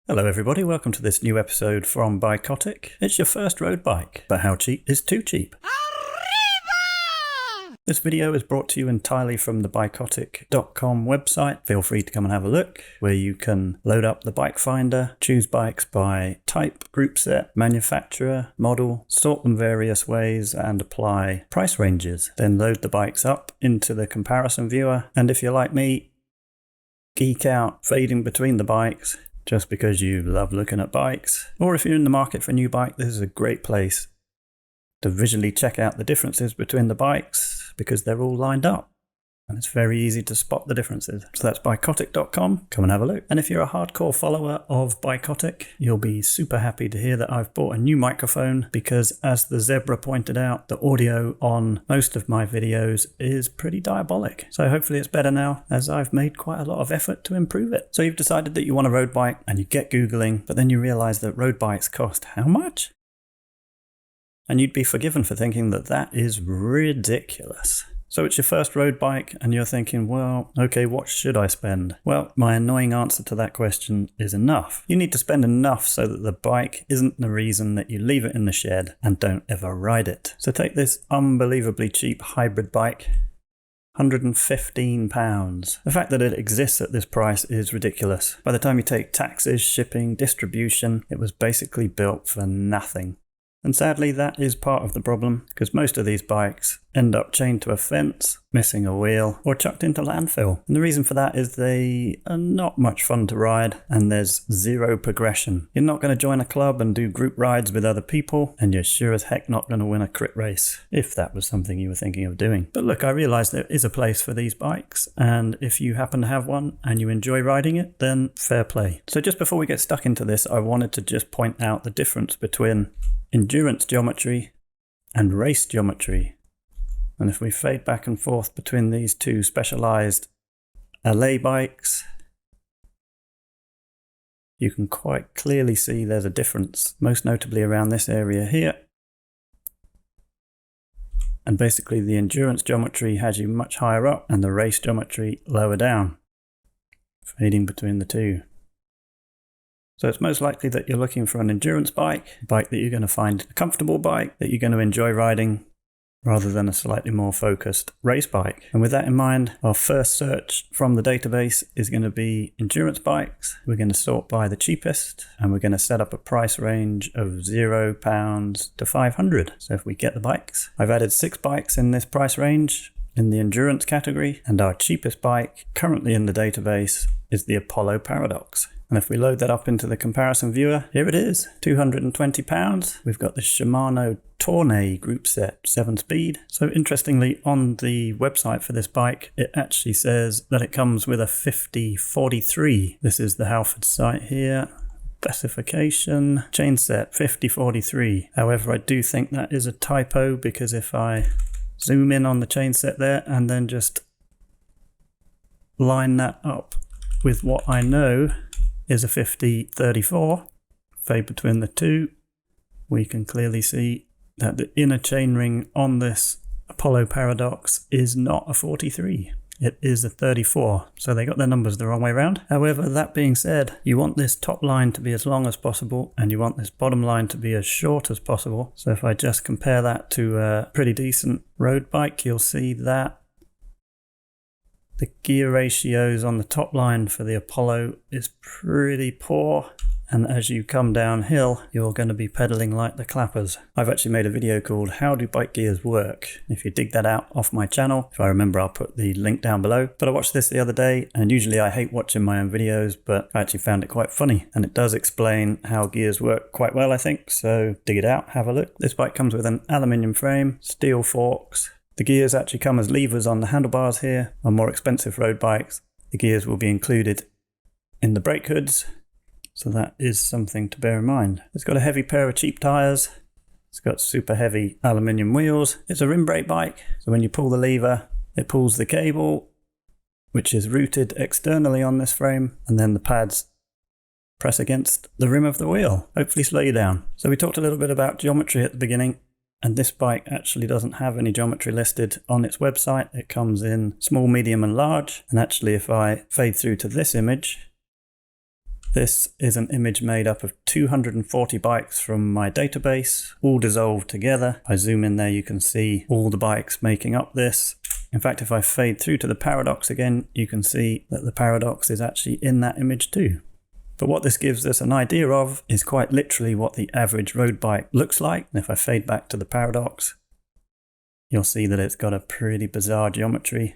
Hello everybody, welcome to this new episode from BIKOTIC. It's your first road bike, but how cheap is too cheap? Arriba! This video is brought to you entirely from the BIKOTIC.com website. Feel free to come and have a look, where you can load up the bike finder, choose bikes by type, group set, manufacturer, model, sort them various ways and apply price ranges. Then load the bikes up into the comparison viewer, and if you're like me, geek out fading between the bikes, just because you love looking at bikes, or if you're in the market for a new bike, this is a great place to visually check out the differences between the bikes because they're all lined up and it's very easy to spot the differences. So that's BIKOTIC.com, come and have a look. And if you're a hardcore follower of BIKOTIC, you'll be super happy to hear that I've bought a new microphone because, as the Zebra pointed out, the audio on most of my videos is pretty diabolic. So hopefully it's better now, as I've made quite a lot of effort to improve it. So you've decided that you want a road bike and you get Googling, but then you realize that road bikes cost how much? And you'd be forgiven for thinking that that is ridiculous. So it's your first road bike and you're thinking, well, okay, what should I spend? Well, my annoying answer to that question is enough. You need to spend enough so that the bike isn't the reason that you leave it in the shed and don't ever ride it. So take this unbelievably cheap hybrid bike, £115. The fact that it exists at this price is ridiculous. By the time you take taxes, shipping, distribution, it was basically built for nothing. And sadly, that is part of the problem, because most of these bikes end up chained to a fence, missing a wheel, or chucked into landfill. And the reason for that is they are not much fun to ride, and there's zero progression. You're not going to join a club and do group rides with other people, and you're sure as heck not going to win a crit race, if that was something you were thinking of doing. But look, I realise there is a place for these bikes, and if you happen to have one and you enjoy riding it, then fair play. So just before we get stuck into this, I wanted to just point out the difference between endurance geometry and race geometry. And if we fade back and forth between these two specialized LA bikes, you can quite clearly see there's a difference, most notably around this area here. And basically the endurance geometry has you much higher up and the race geometry lower down, fading between the two. So it's most likely that you're looking for an endurance bike, a bike that you're going to find a comfortable bike, that you're going to enjoy riding, rather than a slightly more focused race bike. And with that in mind, our first search from the database is going to be endurance bikes. We're going to sort by the cheapest, and we're going to set up a price range of £0 to 500. So if we get the bikes, I've added 6 bikes in this price range in the endurance category, and our cheapest bike currently in the database is the Apollo Paradox. And if we load that up into the comparison viewer, here it is, £220. We've got the Shimano Tournay group set 7-speed. So interestingly, on the website for this bike, it actually says that it comes with a 5043. This is the Halford site here. Specification, chain set 5043. However, I do think that is a typo, because if I zoom in on the chain set there and then just line that up with what I know is a 5034, fade between the two, we can clearly see that the inner chainring on this Apollo Paradox is not a 43. It is a 34, so they got their numbers the wrong way around. However, that being said, you want this top line to be as long as possible and you want this bottom line to be as short as possible. So if I just compare that to a pretty decent road bike, you'll see that the gear ratios on the top line for the Apollo is pretty poor, and as you come downhill you're going to be pedaling like the clappers. I've actually made a video called How Do Bike Gears Work? If you dig that out off my channel, if I remember I'll put the link down below. But I watched this the other day, and usually I hate watching my own videos, but I actually found it quite funny, and it does explain how gears work quite well, I think. So dig it out, have a look. This bike comes with an aluminium frame, steel forks. The gears actually come as levers on the handlebars here. On more expensive road bikes, the gears will be included in the brake hoods, so that is something to bear in mind. It's got a heavy pair of cheap tyres. It's got super heavy aluminium wheels. It's a rim brake bike, so when you pull the lever, it pulls the cable, which is routed externally on this frame, and then the pads press against the rim of the wheel, hopefully slow you down. So we talked a little bit about geometry at the beginning. And this bike actually doesn't have any geometry listed on its website. It comes in small, medium and large. And actually if I fade through to this image, This is an image made up of 240 bikes from my database, all dissolved together. If I zoom in there, you can see all the bikes making up this. In fact, if I fade through to the paradox again, you can see that the paradox is actually in that image too. But what this gives us an idea of is quite literally what the average road bike looks like. And if I fade back to the paradox, you'll see that it's got a pretty bizarre geometry.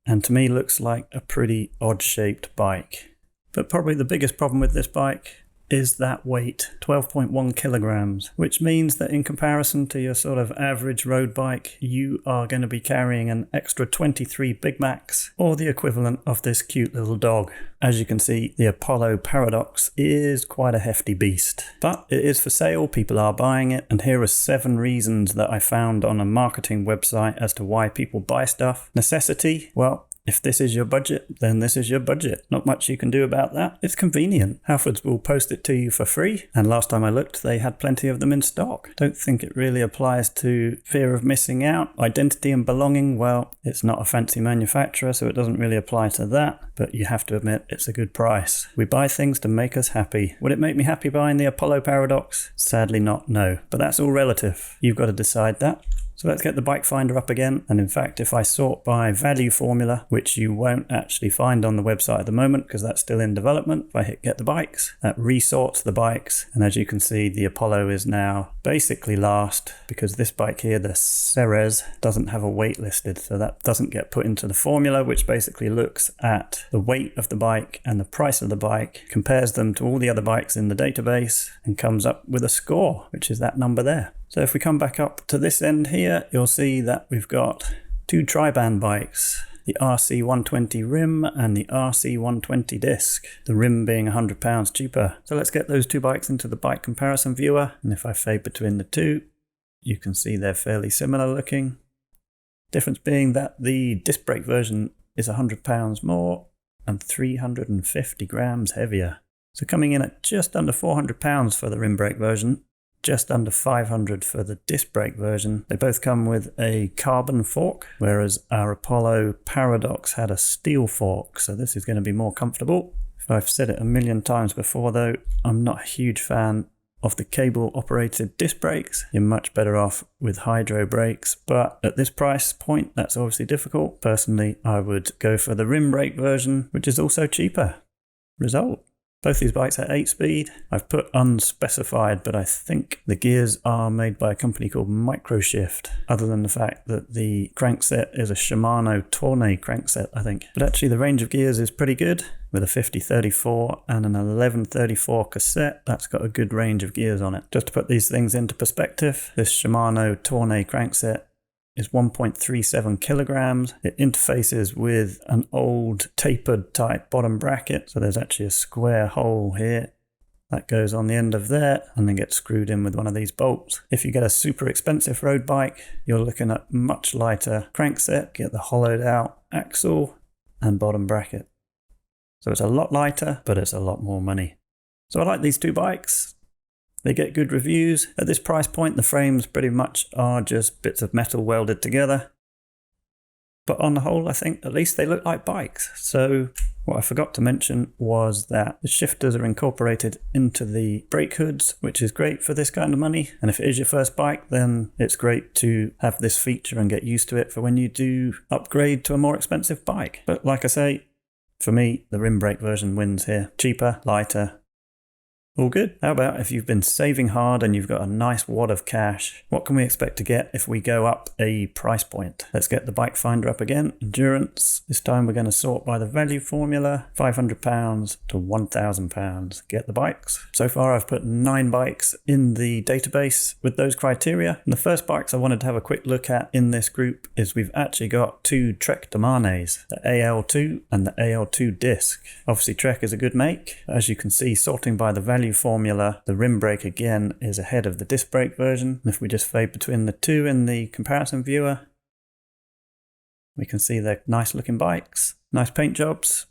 And to me looks like a pretty odd shaped bike. But probably the biggest problem with this bike is that weight, 12.1 kilograms, which means that in comparison to your sort of average road bike, you are going to be carrying an extra 23 Big Macs, or the equivalent of this cute little dog. As you can see, the Apollo Paradox is quite a hefty beast, but it is for sale, people are buying it, and here are 7 reasons that I found on a marketing website as to why people buy stuff. Necessity, well, if this is your budget, then this is your budget. Not much you can do about that. It's convenient. Halfords will post it to you for free. And last time I looked, they had plenty of them in stock. Don't think it really applies to fear of missing out. Identity and belonging, well, it's not a fancy manufacturer, so it doesn't really apply to that. But you have to admit, it's a good price. We buy things to make us happy. Would it make me happy buying the Apollo Paradox? Sadly not, no. But that's all relative. You've got to decide that. So let's get the bike finder up again. And in fact, if I sort by value formula, which you won't actually find on the website at the moment because that's still in development, if I hit get the bikes, that resorts the bikes. And as you can see, the Apollo is now basically last because this bike here, the Ceres, doesn't have a weight listed. So that doesn't get put into the formula, which basically looks at the weight of the bike and the price of the bike, compares them to all the other bikes in the database and comes up with a score, which is that number there. So if we come back up to this end here, you'll see that we've got 2 Triban bikes, the RC120 rim and the RC120 disc, the rim being £100 cheaper. So let's get those 2 bikes into the bike comparison viewer. And if I fade between the 2, you can see they're fairly similar looking. Difference being that the disc brake version is £100 more and 350 grams heavier. So coming in at just under £400 for the rim brake version, just under $500 for the disc brake version. They both come with a carbon fork, whereas our Apollo Paradox had a steel fork, so this is going to be more comfortable. If I've said it a million times before though, I'm not a huge fan of the cable operated disc brakes. You're much better off with hydro brakes, but at this price point that's obviously difficult. Personally, I would go for the rim brake version, which is also cheaper. Result: both these bikes are 8-speed. I've put unspecified, but I think the gears are made by a company called Microshift, other than the fact that the crankset is a Shimano Tourney crankset, I think. But actually the range of gears is pretty good, with a 50-34 and an 11-34 cassette. That's got a good range of gears on it. Just to put these things into perspective, this Shimano Tourney crankset is 1.37 kilograms. It interfaces with an old tapered type bottom bracket. So there's actually a square hole here that goes on the end of there and then gets screwed in with one of these bolts. If you get a super expensive road bike, you're looking at much lighter crankset, get the hollowed out axle and bottom bracket. So it's a lot lighter, but it's a lot more money. So I like these 2 bikes. They get good reviews. At this price point, the frames pretty much are just bits of metal welded together. But on the whole, I think at least they look like bikes. So what I forgot to mention was that the shifters are incorporated into the brake hoods, which is great for this kind of money. And if it is your first bike, then it's great to have this feature and get used to it for when you do upgrade to a more expensive bike. But like I say, for me, the rim brake version wins here. Cheaper, lighter. All good. How about if you've been saving hard and you've got a nice wad of cash? What can we expect to get if we go up a price point? Let's get the bike finder up again. Endurance. This time we're going to sort by the value formula. £500 to £1,000. Get the bikes. So far I've put 9 bikes in the database with those criteria. And the first bikes I wanted to have a quick look at in this group is we've actually got 2 Trek Domanes, the AL2 and the AL2 disc. Obviously Trek is a good make. As you can see, sorting by the value formula, the rim brake again is ahead of the disc brake version. And if we just fade between the 2 in the comparison viewer, we can see they're nice looking bikes, nice paint jobs,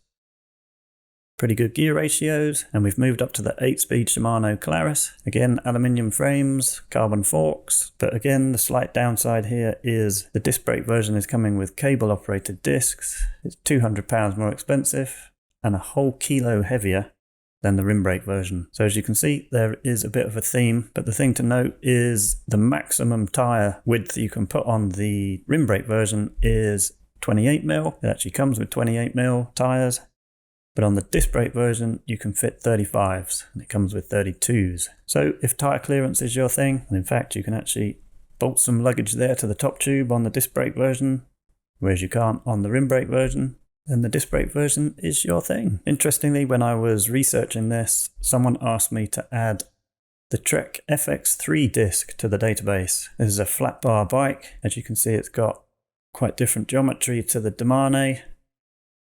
pretty good gear ratios, and we've moved up to the 8-speed Shimano Claris. Again, aluminium frames, carbon forks, but again the slight downside here is the disc brake version is coming with cable operated discs. It's £200 more expensive and a whole kilo heavier. than the rim brake version. So as you can see, there is a bit of a theme, but the thing to note is the maximum tyre width you can put on the rim brake version is 28mm. It actually comes with 28mm tyres, but on the disc brake version you can fit 35s and it comes with 32s. So if tyre clearance is your thing, and in fact you can actually bolt some luggage there to the top tube on the disc brake version, whereas you can't on the rim brake version, then the disc brake version is your thing. Interestingly, when I was researching this, someone asked me to add the Trek FX3 disc to the database. This is a flat bar bike. As you can see, it's got quite different geometry to the Domane.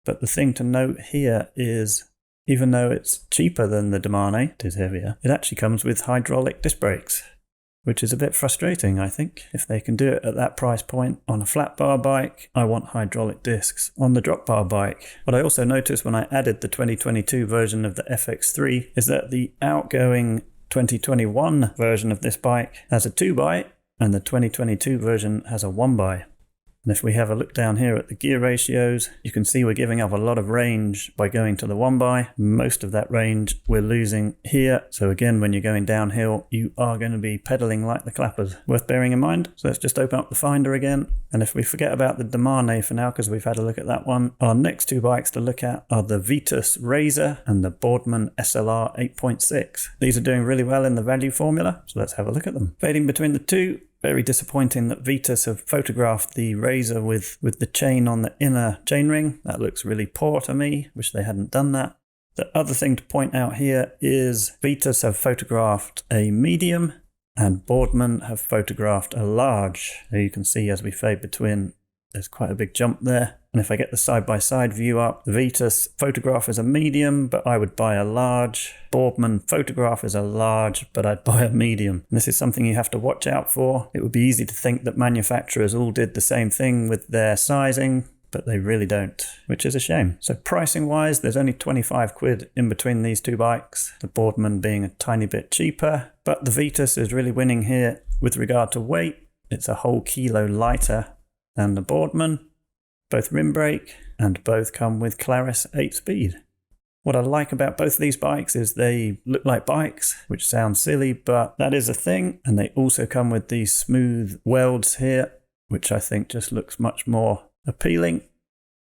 But the thing to note here is, even though it's cheaper than the Domane, it is heavier, it actually comes with hydraulic disc brakes, which is a bit frustrating, I think. If they can do it at that price point on a flat bar bike, I want hydraulic discs on the drop bar bike. What I also noticed when I added the 2022 version of the FX3 is that the outgoing 2021 version of this bike has a 2x and the 2022 version has a 1x. And if we have a look down here at the gear ratios, you can see we're giving up a lot of range by going to the 1x. Most of that range we're losing here. So again, when you're going downhill, you are going to be pedaling like the clappers. Worth bearing in mind. So let's just open up the Finder again. And if we forget about the Domane for now, because we've had a look at that one, our next two bikes to look at are the Vitus Razor and the Boardman SLR 8.6. These are doing really well in the value formula. So let's have a look at them. Fading between the two. Very disappointing that Vitus have photographed the Razor with the chain on the inner chainring. That looks really poor to me. Wish they hadn't done that. The other thing to point out here is Vitus have photographed a medium and Boardman have photographed a large. So you can see as we fade between, there's quite a big jump there. And if I get the side-by-side view up, the Vitus photograph is a medium, but I would buy a large. Boardman photograph is a large, but I'd buy a medium. And this is something you have to watch out for. It would be easy to think that manufacturers all did the same thing with their sizing, but they really don't, which is a shame. So pricing-wise, there's only 25 quid in between these two bikes, the Boardman being a tiny bit cheaper, but the Vitus is really winning here with regard to weight. It's a whole kilo lighter than the Boardman. Both rim brake and both come with Claris 8-speed. What I like about both of these bikes is they look like bikes, which sounds silly, but that is a thing. And they also come with these smooth welds here, which I think just looks much more appealing.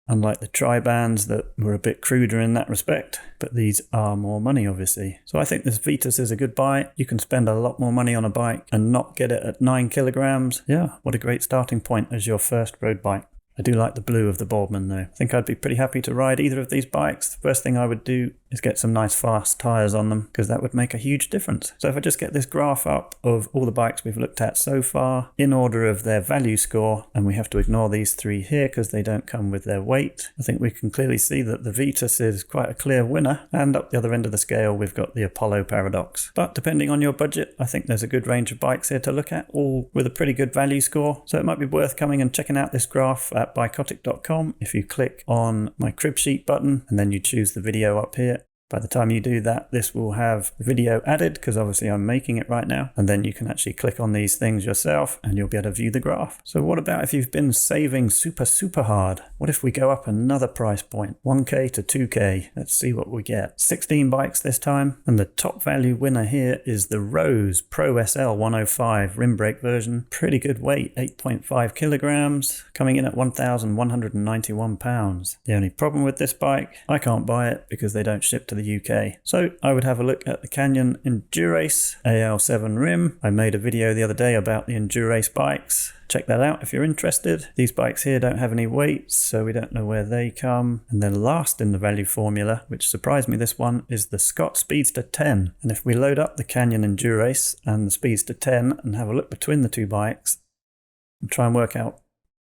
Unlike the Tribans that were a bit cruder in that respect, but these are more money obviously. So I think this Vitus is a good buy. You can spend a lot more money on a bike and not get it at 9 kilograms. Yeah, what a great starting point as your first road bike. I do like the blue of the Boardman though. I think I'd be pretty happy to ride either of these bikes. The first thing I would do is get some nice fast tyres on them because that would make a huge difference. So if I just get this graph up of all the bikes we've looked at so far in order of their value score, and we have to ignore these three here because they don't come with their weight, I think we can clearly see that the Vitus is quite a clear winner, and up the other end of the scale we've got the Apollo Paradox. But depending on your budget, I think there's a good range of bikes here to look at, all with a pretty good value score. So it might be worth coming and checking out this graph at BIKOTIC.com if you click on my crib sheet button and then you choose the video up here. By the time you do that, this will have the video added because obviously I'm making it right now. And then you can actually click on these things yourself and you'll be able to view the graph. So what about if you've been saving super hard? What if we go up another price point? 1K to 2K. Let's see what we get. 16 bikes this time. And the top value winner here is the Rose Pro SL 105 rim brake version. Pretty good weight, 8.5 kilograms, coming in at £1,191. The only problem with this bike, I can't buy it because they don't ship to the UK. So I would have a look at the Canyon Endurace AL7 rim. I made a video the other day about the Endurace bikes. Check that out if you're interested. These bikes here don't have any weights, so we don't know where they come. And then last in the value formula, which surprised me this one, is the Scott Speedster 10. And if we load up the Canyon Endurace and the Speedster 10 and have a look between the two bikes and try and work out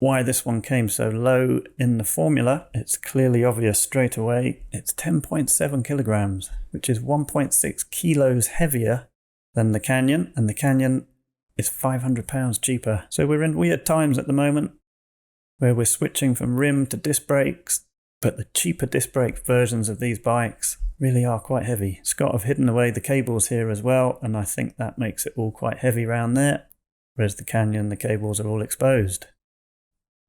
why this one came so low in the formula, it's clearly obvious straight away. It's 10.7 kilograms, which is 1.6 kilos heavier than the Canyon, and the Canyon is £500 cheaper. So we're in weird times at the moment where we're switching from rim to disc brakes, but the cheaper disc brake versions of these bikes really are quite heavy. Scott have hidden away the cables here as well, and I think that makes it all quite heavy around there, whereas the Canyon, the cables are all exposed.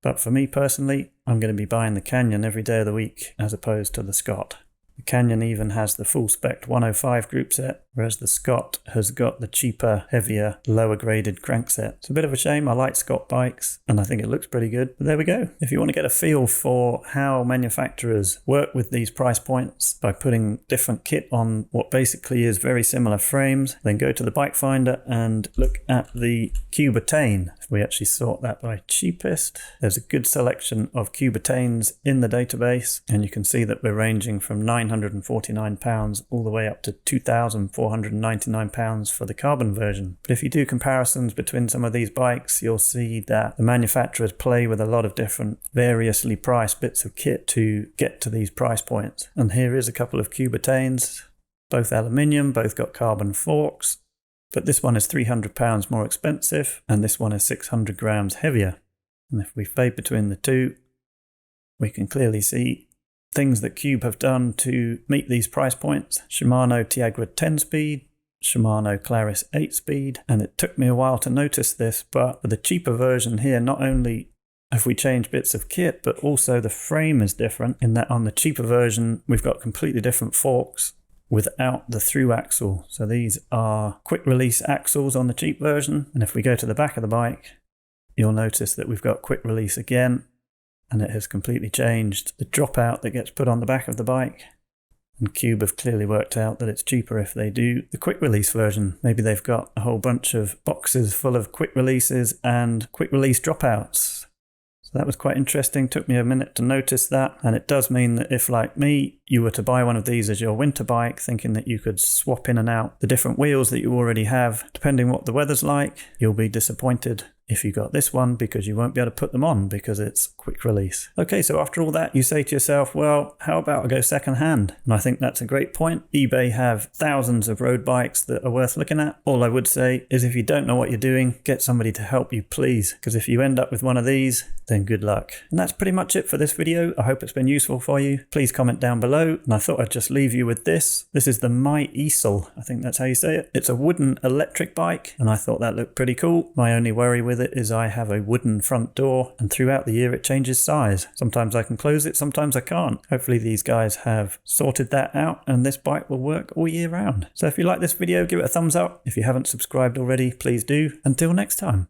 But for me personally, I'm going to be buying the Canyon every day of the week as opposed to the Scott. The Canyon even has the full spec 105 group set, whereas the Scott has got the cheaper, heavier, lower graded crankset. It's a bit of a shame. I like Scott bikes and I think it looks pretty good. But there we go. If you want to get a feel for how manufacturers work with these price points by putting different kit on what basically is very similar frames, then go to the Bike Finder and look at the Cube Attain. If we actually sort that by cheapest, there's a good selection of Cube Attains in the database, and you can see that we're ranging from £949 all the way up to £2,499 for the carbon version. But if you do comparisons between some of these bikes, you'll see that the manufacturers play with a lot of different variously priced bits of kit to get to these price points. And here is a couple of Cube Attains, both aluminium, both got carbon forks, but this one is £300 more expensive and this one is 600 grams heavier. And if we fade between the two, we can clearly see things that Cube have done to meet these price points. Shimano Tiagra 10-speed, Shimano Claris 8-speed, and it took me a while to notice this, but for the cheaper version here, not only have we changed bits of kit, but also the frame is different in that on the cheaper version, we've got completely different forks without the through axle. So these are quick release axles on the cheap version. And if we go to the back of the bike, you'll notice that we've got quick release again, and it has completely changed the dropout that gets put on the back of the bike. And Cube have clearly worked out that it's cheaper if they do the quick release version. Maybe they've got a whole bunch of boxes full of quick releases and quick release dropouts. So that was quite interesting. Took me a minute to notice that. And it does mean that if, like me, you were to buy one of these as your winter bike, thinking that you could swap in and out the different wheels that you already have, depending what the weather's like, you'll be disappointed if you got this one because you won't be able to put them on because it's quick release. Okay, so after all that, you say to yourself, well, how about I go second hand? And I think that's a great point. eBay have thousands of road bikes that are worth looking at. All I would say is if you don't know what you're doing, get somebody to help you, please. Because if you end up with one of these, then good luck. And that's pretty much it for this video. I hope it's been useful for you. Please comment down below. And I thought I'd just leave you with this. This is the Esel. I think that's how you say it. It's a wooden electric bike, and I thought that looked pretty cool. My only worry with it is I have a wooden front door, and throughout the year it changes size. Sometimes I can close it, sometimes I can't. Hopefully these guys have sorted that out and this bike will work all year round. So if you like this video, give it a thumbs up. If you haven't subscribed already, please do. Until next time.